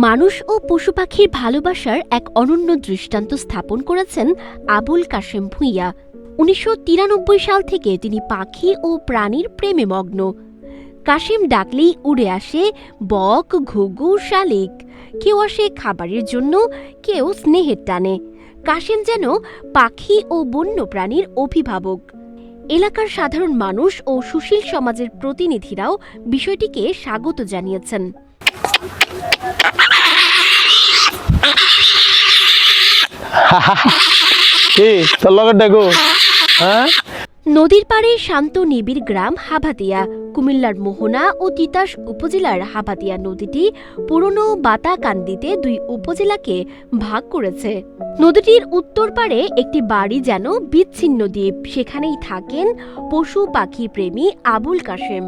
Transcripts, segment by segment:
মানুষ ও পশু পাখির ভালোবাসার এক অনন্য দৃষ্টান্ত স্থাপন করেছেন আবুল কাশেম ভূঁইয়া। ১৯৯৩ সাল থেকে তিনি পাখি ও প্রাণীর প্রেমে মগ্ন। কাশেম ডাকলেই উড়ে আসে বক, ঘুঘু, শালিক। কেউ আসে খাবারের জন্য, কেউ স্নেহের টানে। কাশেম যেন পাখি ও বন্য প্রাণীর অভিভাবক। এলাকার সাধারণ মানুষ ও সুশীল সমাজের প্রতিনিধিরাও বিষয়টিকে স্বাগত জানিয়েছেন। নদীর পাড়ে শান্ত নিবিড় গ্রাম হাভাতিয়া। কুমিল্লার মোহনা ও তিতাস উপজেলার হাভাতিয়া নদীটি পুরনো বাতাকান্দিতে দুই উপজেলাকে ভাগ করেছে। নদীটির উত্তর পাড়ে একটি বাড়ি যেন বিচ্ছিন্ন দ্বীপ। সেখানেই থাকেন পশু পাখি প্রেমী আবুল কাশেম।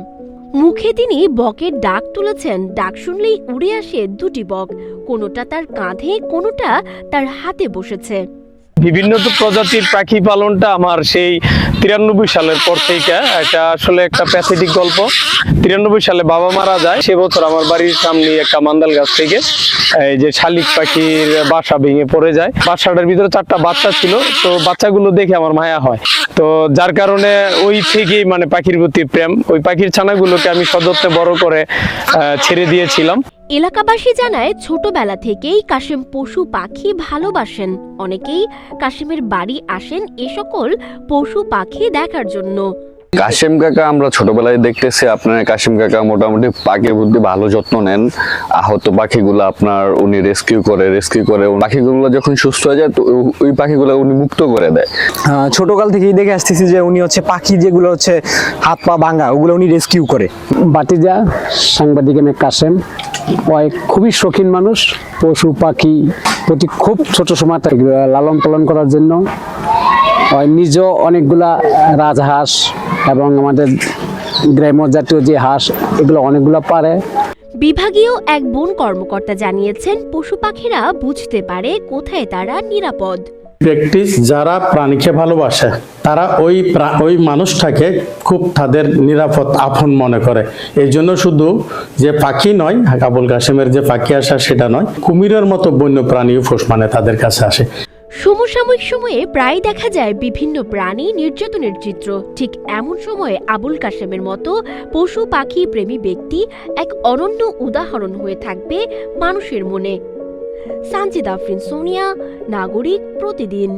মুখে তিনি বকের ডাক তুলেছেন। ডাক শুনলেই উড়ে আসে দুটি বক, কোনোটা তার কাঁধে, কোনোটা তার হাতে বসেছে। বিভিন্ন প্রজাতির পাখি পালনটা আমার সেই ৯৩ সালের পর থেকে, এটা আসলে একটা প্যাথেটিক গল্প। ৯৩ সালে বাবা মারা যায়, সে বছর আমার বাড়ির সামনে একটা মান্দাল গাছ থেকে এই যে শালিক পাখির বাসা ভেঙে পড়ে যায়। বাসাটার ভিতরে 4টা বাচ্চা ছিল, তো বাচ্চাগুলো দেখে আমার মায়া হয়। তো যার কারণে ওই থেকেই মানে পাখির প্রতি প্রেম। ওই পাখির ছানাগুলোকে আমি সযত্নে বড় করে ছেড়ে দিয়েছিলাম। এলাকাবাসী জানায় ছোটবেলা থেকেই কাশেম পশু পাখি ভালোবাসেন। অনেকেই কাশেমের বাড়ি আসেন এ সকল পশু পাখি দেখার জন্য। কাশেম কাকা আমরা ছোটবেলায় দেখতেছি, আপনার কাশেম কাকা মোটামুটি পাখির প্রতি ভালো যত্ন নেন। আহত পাখিগুলো আপনার উনি রেস্কিউ করে পাখিগুলো যখন সুস্থ হয়ে যায় তো ওই পাখিগুলো উনি মুক্ত করে দেয়। ছোটকাল থেকেই দেখে আসতেছি যে উনি হচ্ছে পাখি যেগুলো হচ্ছে হাত পা ভাঙা ওগুলো উনি রেস্কিউ করে। বাতিজা সাংবাদিক কাশেম ওই খুবই শৌখিন মানুষ, পশু পাখি প্রতি খুব ছোট সময় লালন পালন করার জন্য ওই নিজ অনেকগুলা রাজহাঁস এবং আমাদের গ্রাম্য জাতীয় যে হাঁস এগুলো অনেকগুলো পারে। বিভাগীয় এক বন কর্মকর্তা জানিয়েছেন পশু পাখিরা বুঝতে পারে কোথায় তারা নিরাপদ। প্র্যাকটিস যারা প্রাণীকে ভালোবাসে তারা ওই মানুষটাকে খুব তাদের নিরাপদ আপন মনে করে। এই জন্য শুধু যে পাখি নয়, আবুল কাশেমের যে পাখি আসা সেটা নয়, কুমিরের মতো বন্য প্রাণীও পোষ মানে তাদের কাছে আসে। সমসাময়িক সময়ে প্রায় দেখা যায় বিভিন্ন প্রাণী নির্যাতনের চিত্র। ঠিক এমন সময়ে আবুল কাশেমের মতো পশু পাখি প্রেমী ব্যক্তি এক অনন্য উদাহরণ হয়ে থাকবে মানুষের মনে। সানজিদা আফরিন, সোনিয়া, নাগরিক প্রতিদিন।